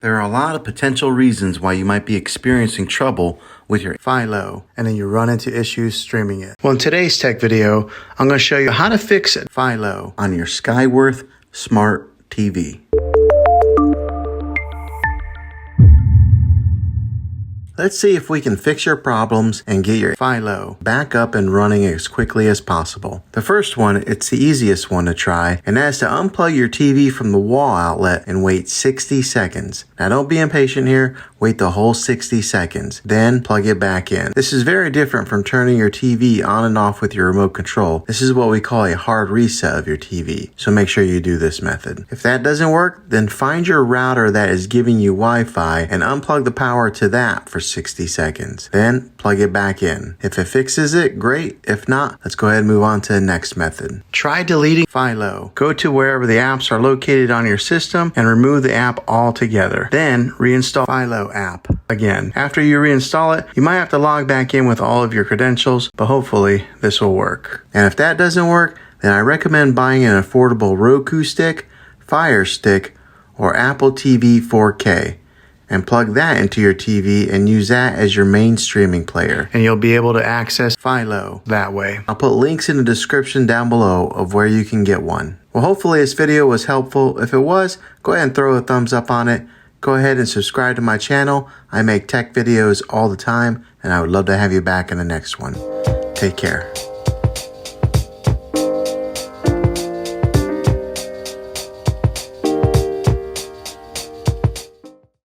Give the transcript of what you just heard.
There are a lot of potential reasons why you might be experiencing trouble with your Philo, and then you run into issues streaming it. Well, in today's tech video, I'm going to show you how to fix Philo on your Skyworth Smart TV. Let's see if we can fix your problems and get your Philo back up and running as quickly as possible. The first one, it's the easiest one to try, and that's to unplug your TV from the wall outlet and wait 60 seconds. Now don't be impatient here, wait the whole 60 seconds, then plug it back in. This is very different from turning your TV on and off with your remote control. This is what we call a hard reset of your TV, so make sure you do this method. If that doesn't work, then find your router that is giving you Wi-Fi and unplug the power to that for 60 seconds. Then plug it back in. If it fixes it, great. If not, let's go ahead and move on to the next method. Try deleting Philo. Go to wherever the apps are located on your system and remove the app altogether. Then reinstall Philo app again. After you reinstall it, you might have to log back in with all of your credentials, but hopefully this will work. And if that doesn't work, then I recommend buying an affordable Roku stick, Fire Stick, or Apple TV 4K. And plug that into your TV and use that as your main streaming player. And you'll be able to access Philo that way. I'll put links in the description down below of where you can get one. Well, hopefully this video was helpful. If it was, go ahead and throw a thumbs up on it. Go ahead and subscribe to my channel. I make tech videos all the time, and I would love to have you back in the next one. Take care.